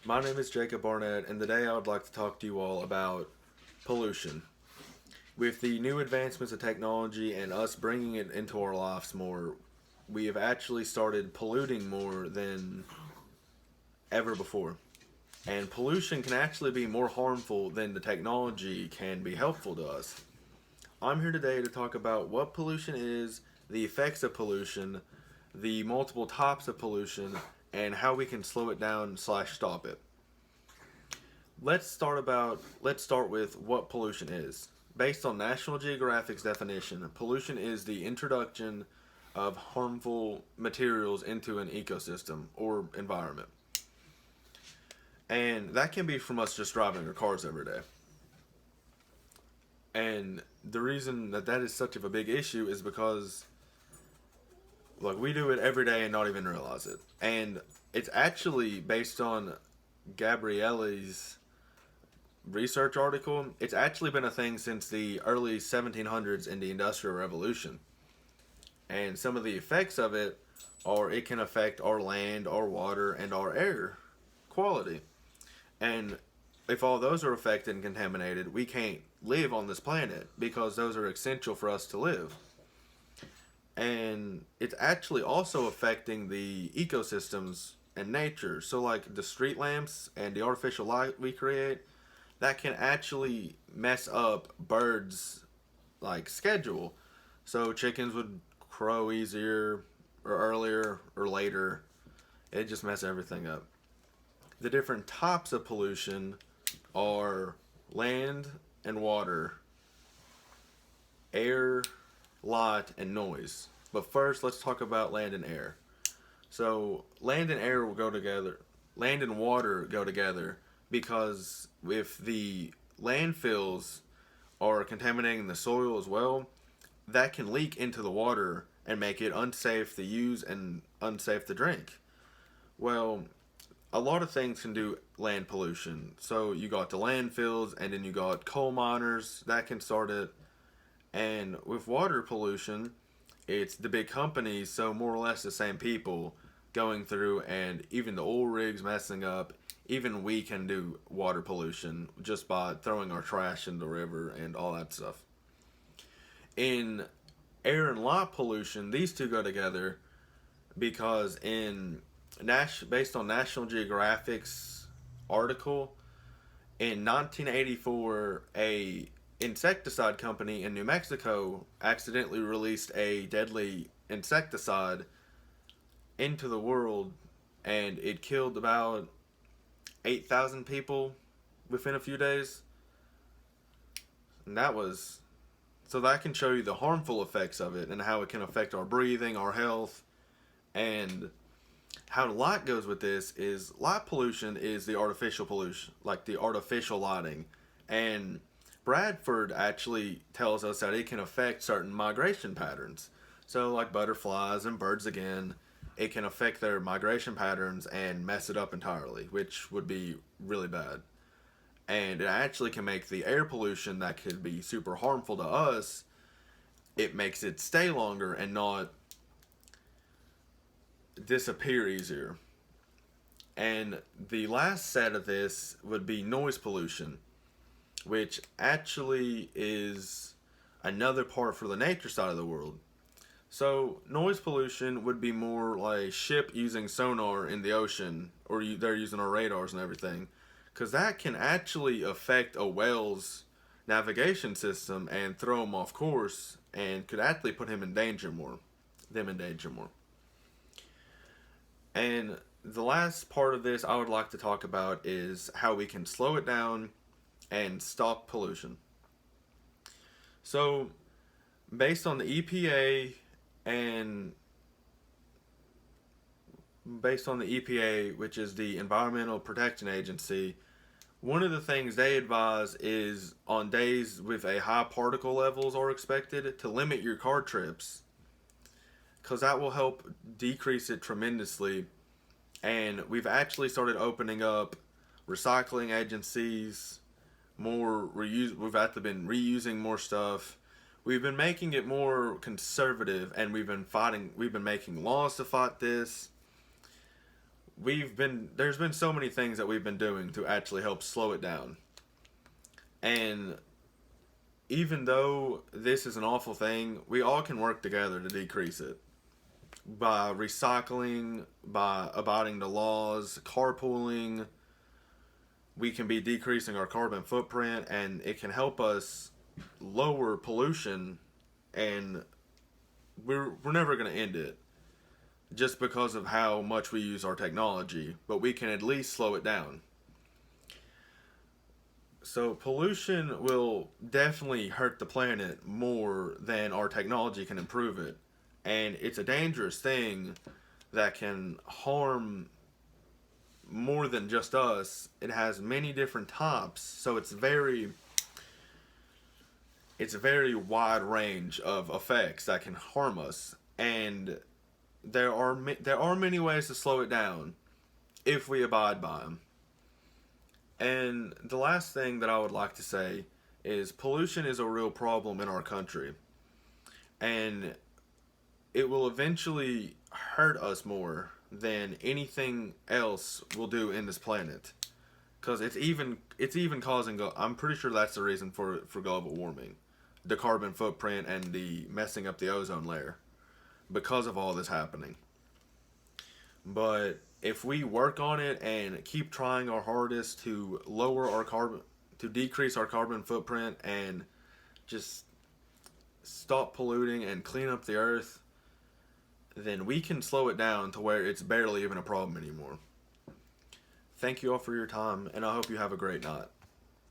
My name is Jacob Barnett, and today I would like to talk to you all about pollution. With the new advancements of technology and us bringing it into our lives more, we have actually started polluting more than ever before. And pollution can actually be more harmful than the technology can be helpful to us. I'm here today to talk about what pollution is, the effects of pollution, the multiple types of pollution, and how we can slow it down slash stop it. Let's start with what pollution is. Based on National Geographic's definition, pollution is the introduction of harmful materials into an ecosystem or environment. And that can be from us just driving our cars every day. And the reason that that is such of a big issue is because we do it every day and not even realize it. And it's actually based on Gabrielli's research article. It's actually been a thing since the early 1700s in the Industrial Revolution. And some of the effects of it are it can affect our land, our water, and our air quality. And if all those are affected and contaminated, we can't live on this planet because those are essential for us to live. And it's actually also affecting the ecosystems and nature. So, like the street lamps and the artificial light we create, that can actually mess up birds' schedule. So chickens would crow easier or earlier or later. It just messes everything up. The different types of pollution are land and water, air, light, and noise. But first, let's talk about land and air. So, land and air will go together. Land and water go together because if the landfills are contaminating the soil as well, that can leak into the water and make it unsafe to use and unsafe to drink. Well, a lot of things can do land pollution. So you got the landfills, and then you got coal miners that can start it. And with water pollution, it's the big companies, so more or less the same people going through, and even the oil rigs messing up. Even we can do water pollution just by throwing our trash in the river and all that stuff. In air and light pollution, these two go together because based on National Geographic's article, in 1984, a insecticide company in New Mexico accidentally released a deadly insecticide into the world, and it killed about 8,000 people within a few days. And that can show you the harmful effects of it and how it can affect our breathing, our health, and how light goes with this is light pollution is the artificial pollution, like the artificial lighting. And Bradford actually tells us that it can affect certain migration patterns. So, like butterflies and birds again, it can affect their migration patterns and mess it up entirely, which would be really bad. And it actually can make the air pollution that could be super harmful to us, it makes it stay longer and not disappear easier. And the last set of this would be noise pollution, which actually is another part for the nature side of the world. So, noise pollution would be more like a ship using sonar in the ocean, or they're using our radars and everything, because that can actually affect a whale's navigation system and throw them off course, and could actually put him in danger more, them in danger more. And the last part of this I would like to talk about is how we can slow it down and stop pollution. So, based on the EPA and based on the EPA, which is the Environmental Protection Agency, one of the things they advise is on days with a high particle levels are expected to limit your car trips because that will help decrease it tremendously. And we've actually started opening up recycling agencies, we've actually been reusing more stuff. We've been making it more conservative, and we've been making laws to fight this. there's been so many things that we've been doing to actually help slow it down. And even though this is an awful thing, we all can work together to decrease it by recycling, by abiding to laws, carpooling. We can be decreasing our carbon footprint, and it can help us lower pollution. And we're never going to end it just because of how much we use our technology, but we can at least slow it down. So pollution will definitely hurt the planet more than our technology can improve it. And it's a dangerous thing that can harm more than just us. It has many different types, so it's a very wide range of effects that can harm us. And there are many ways to slow it down if we abide by them. And the last thing that I would like to say is pollution is a real problem in our country. And it will eventually hurt us more than anything else will do in this planet. Because it's even causing, I'm pretty sure that's the reason for global warming. The carbon footprint and the messing up the ozone layer. Because of all this happening. But if we work on it and keep trying our hardest to to decrease our carbon footprint and just stop polluting and clean up the earth, then we can slow it down to where it's barely even a problem anymore. Thank you all for your time, and I hope you have a great night.